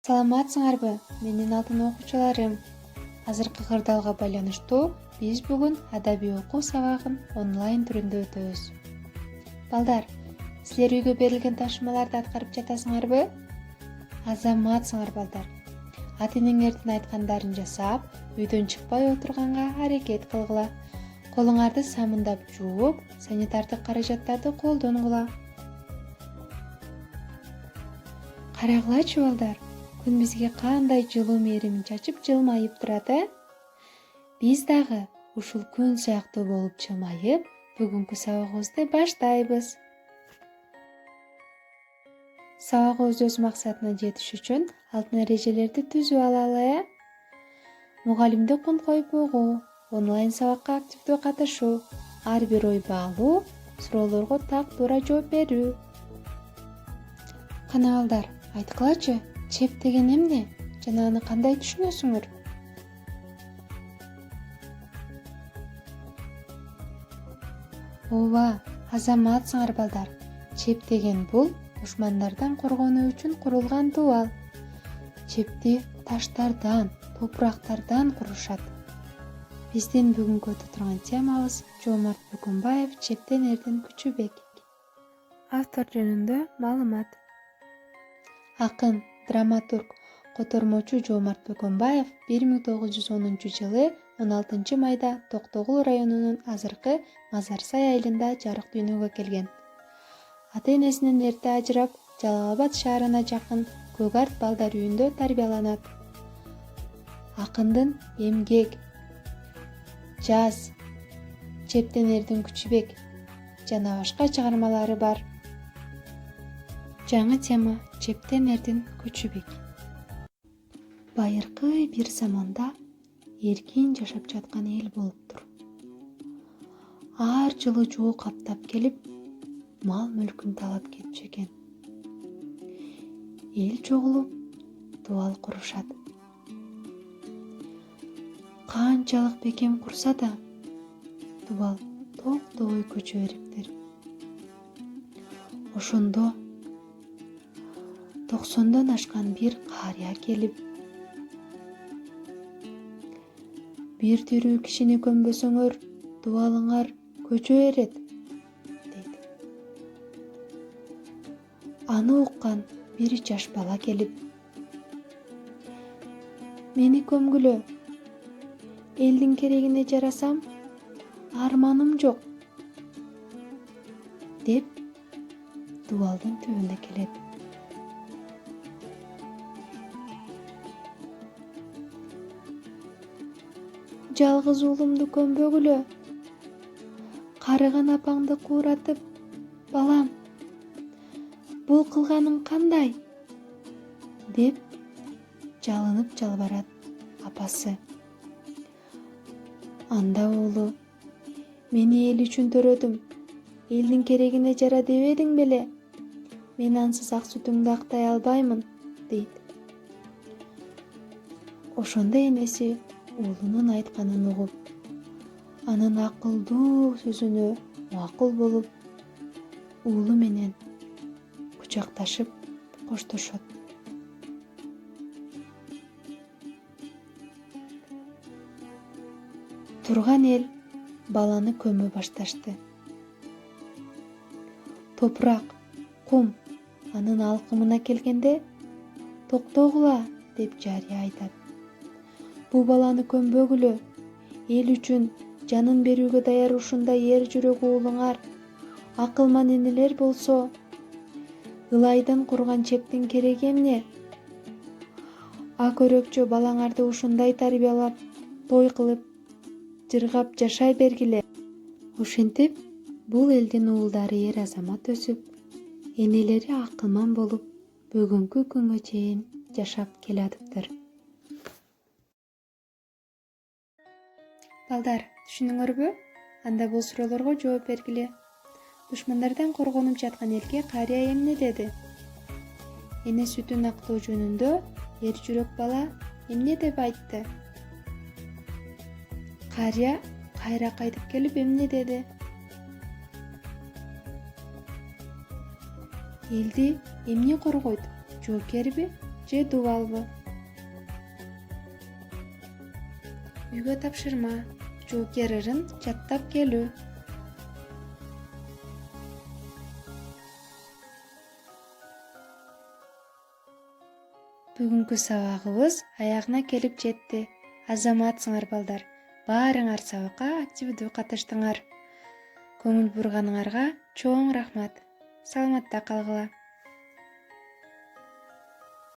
Саламатсыңарбы? Менин алтын окуучуларым. Азыркы кырдаалга байланыштуу биз бүгүн адабий окуу сабагын онлайн түрүндө өтөбүз. Балдар, силер үйгө берилген тапшырмаларды аткарып жатасыңарбы? Азаматсыңар балдар. Ата-энеңердин айткандарын жасап, үйдөн чыкпай отурганга аракет кылгыла. Колуңарды самындап жууп, санитардык каражаттарды колдонгула. Карагылачы балдар, күн бизге кандай жылуу мээримин чачып жылмайып турат, Биз дагы ушул күн сыяктуу болуп жылмайып, бүгүнкү сабагыбызды баштайбыз. Сабагыбыз өз максатына жетиш үчүн алтын эрежелерди түзүп алалы, Мугалимди кун коюп угуу, онлайн сабакка активдүү катышуу, ар бир ой баалуу, суроолорго так туура жооп берүү. Кана балдар, айткылачы, чеп деген эмне жана аны кандай түшүнөсүңөр? Ооба, азаматсыңар балдар. Чеп деген бул душмандардан коргонуу үчүн курулган дуал. Чепти таштардан, топурактардан курушат. Биздин бүгүнкү өтө турган темабыз Жоомарт Бөкөнбаев чептен эрдин күчүбек. Автор жөнүндө маалымат. Акын, драматург, котормочу Жоомарт Бөкөнбаев 1910-жылы 16 майда Токтогул районунун азыркы Мазарсай айылында жарык дүйнөгө келген. Ата-энесинен эрте ажырап, Жалал-Абад шаарына жакын Көк Арт балдар үйүндө тарбияланат. Акындын Эмгек, Жаз, Чептен эрдин күчүбек жана башка чыгармалары бар. Жаңы тема Чептен эрдин күчүбек. Байыркы бир заманда эркин жашап жаткан эл болуптур. Ар жылы жоо каптап келип, мал мүлкүн талап кетчү экен. Эл чогулуп, дуал курушат. Канчалык бекем курса да, дуал токтобой көчө бериптир. Ошондо 90дон ашкан бир карыя келип, бир тирүү кишини көмбөсөңөр, дуалыңар көчө берет, дейт. Аны уккан бир жаш бала келип, мени көмгүлө, элдин керегине жарасам, арманым жок, деп дуалдын түбүнө келет. Жалгыз уулумду көмбөгүлө, карыган апаңды кууратып, балам, бул кылганың кандай? Деп жалынып жалбарат апасы. Анда уулу, мени эл үчүн төрөдүм, элдин керегине жара дебедиң беле? Мен ансыз ак сүтүңдү актай албаймын, дейт. Ошондо энеси уулунун айтканын угуп, анын акылдуу сөзүнө макул болуп, уулу менен кучакташып коштошот. Турган эл баланы көмө башташты. Топурак, кум анын алкымына келгенде, токтогула деп жарыя айтат. Бул баланы көмбөгүлө, эл үчүн жанын берүүгө даяр ушундай эр жүрөгү уулуңар, акылман энелер болсо, ылайдан курган чептин кереги эмне? Акөрөкчө балаңарды ушундай тарбиялап, той кылып, жыргап жашай бергиле. Ошентип, бул элдин уулдары эр азамат өсүп, энелери акылман болуп, бүгүнкү күнгө чейин жашап келатыптыр. Балдар, түшүнүңөрбү? Анда бул суроолорго жооп бергиле. Душмандардан коргонуп жаткан элге карыя эмне деди? Эне сүтүн актоо жөнүндө эр жүрөк бала эмне деп айтты? Карыя кайра кайтып келип эмне деди? Элди эмне коргойт? жоокерби же дубалбы? Үйгө тапшырма, жоокер ырын жаттап келүү. Бүгүнкү сабагыбыз аягына келип жетти. Азаматсыңар балдар. Баарыңар сабакка активдүү катыштыңар. Көңүл бурганыңарга чоң рахмат. Саламатта калгыла.